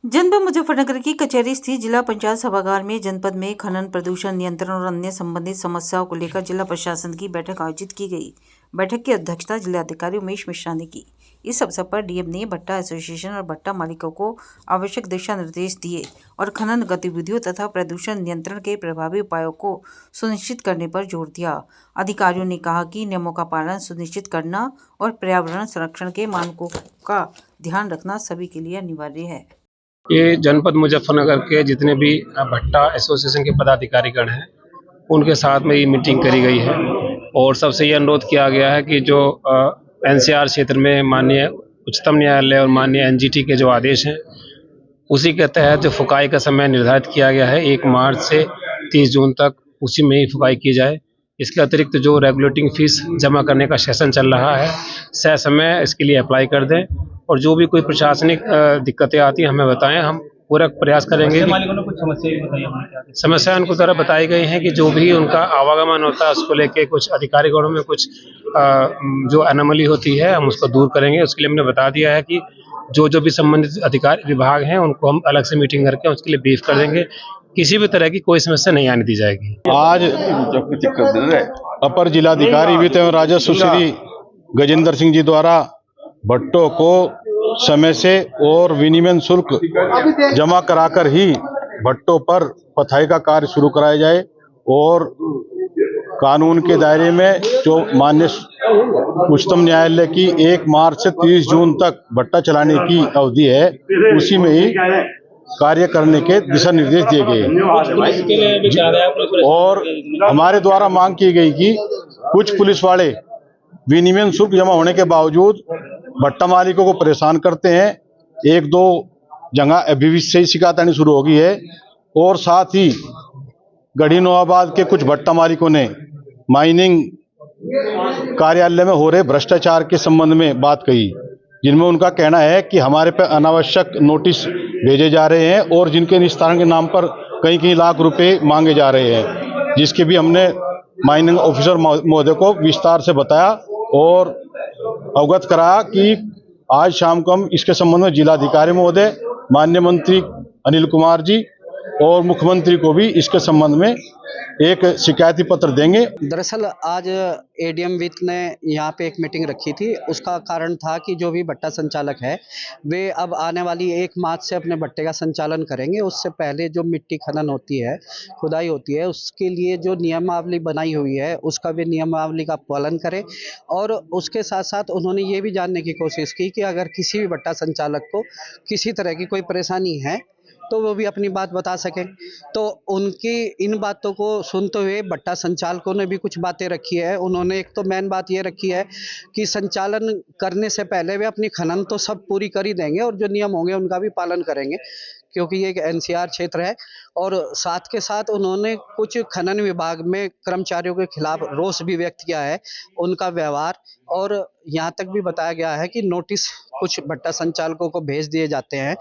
जनपद मुजफ्फरनगर की कचहरी स्थित जिला पंचायत सभागार में जनपद में खनन, प्रदूषण नियंत्रण और अन्य संबंधित समस्याओं को लेकर जिला प्रशासन की बैठक आयोजित की गई। बैठक की अध्यक्षता जिलाधिकारी उमेश मिश्रा ने की। इस अवसर पर डीएम ने भट्टा एसोसिएशन और भट्टा मालिकों को आवश्यक दिशा निर्देश दिए और खनन गतिविधियों तथा प्रदूषण नियंत्रण के प्रभावी उपायों को सुनिश्चित करने पर जोर दिया। अधिकारियों ने कहा कि नियमों का पालन सुनिश्चित करना और पर्यावरण संरक्षण के मानकों का ध्यान रखना सभी के लिए अनिवार्य है। ये जनपद मुजफ्फरनगर के जितने भी भट्टा एसोसिएशन के पदाधिकारीगण हैं उनके साथ में ये मीटिंग करी गई है और सबसे ये अनुरोध किया गया है कि जो एनसीआर क्षेत्र में माननीय उच्चतम न्यायालय और माननीय एनजीटी के जो आदेश हैं उसी के तहत जो फुकाई का समय निर्धारित किया गया है 1 मार्च से 30 जून तक उसी में ही फुकाई की जाए। इसके अतिरिक्त जो रेगुलेटिंग फीस जमा करने का सेशन चल रहा है सह समय इसके लिए अप्लाई कर दें और जो भी कोई प्रशासनिक दिक्कतें आती हैं हमें बताएं, हम पूरा प्रयास करेंगे। मालिकों ने कुछ समस्या उनको तरह बताई गई हैं कि जो भी उनका आवागमन होता है उसको लेके कुछ अधिकारी गणों में कुछ जो एनोमली होती है हम उसको दूर करेंगे। उसके लिए हमने बता दिया है कि जो भी संबंधित अधिकारी विभाग हैं उनको हम अलग से मीटिंग करके उसके लिए ब्रीफ कर देंगे। किसी भी तरह की कोई समस्या नहीं आने दी जाएगी। आज अपर जिलाधिकारी वित्त एवं राजस्व श्री गजेंद्र सिंह जी द्वारा भट्टों को समय से और विनिमय शुल्क जमा कराकर ही भट्टों पर पथाई का कार्य शुरू कराया जाए और कानून के दायरे में जो माननीय उच्चतम न्यायालय की 1 मार्च से 30 जून तक भट्टा चलाने की अवधि है उसी में ही कार्य करने के दिशा निर्देश दिए गए और हमारे द्वारा मांग की गई कि कुछ पुलिस वाले विनिमय शुल्क जमा होने के बावजूद भट्टा मालिकों को परेशान करते हैं। 1-2 जगह अभी भी सही शिकायत आनी शुरू हो गई है और साथ ही गढ़ी नवाबाद के कुछ भट्टा मालिकों ने माइनिंग कार्यालय में हो रहे भ्रष्टाचार के संबंध में बात कही, जिनमें उनका कहना है कि हमारे पे अनावश्यक नोटिस भेजे जा रहे हैं और जिनके निस्तारण के नाम पर कई लाख रुपए मांगे जा रहे हैं, जिसके भी हमने माइनिंग ऑफिसर महोदय को विस्तार से बताया और अवगत कराया कि आज शाम को हम इसके संबंध में जिलाधिकारी महोदय, माननीय मंत्री अनिल कुमार जी और मुख्यमंत्री को भी इसके संबंध में एक शिकायती पत्र देंगे। दरअसल आज एडीएम वित्त ने यहाँ पे एक मीटिंग रखी थी। उसका कारण था कि जो भी भट्टा संचालक है वे अब आने वाली 1 मार्च से अपने भट्टे का संचालन करेंगे। उससे पहले जो मिट्टी खनन होती है, खुदाई होती है, उसके लिए जो नियमावली बनाई हुई है उसका भी नियमावली का पालन करें और उसके साथ साथ उन्होंने ये भी जानने की कोशिश की कि अगर किसी भी भट्टा संचालक को किसी तरह की कोई परेशानी है तो वो भी अपनी बात बता सकें। तो उनकी इन बातों को सुनते हुए भट्टा संचालकों ने भी कुछ बातें रखी है। उन्होंने एक तो मेन बात ये रखी है कि संचालन करने से पहले वे अपनी खनन तो सब पूरी कर ही देंगे और जो नियम होंगे उनका भी पालन करेंगे, क्योंकि ये एक एनसीआर क्षेत्र है। और साथ के साथ उन्होंने कुछ खनन विभाग में कर्मचारियों के खिलाफ रोष भी व्यक्त किया है, उनका व्यवहार, और यहाँ तक भी बताया गया है कि नोटिस कुछ भट्टा संचालकों को भेज दिए जाते हैं।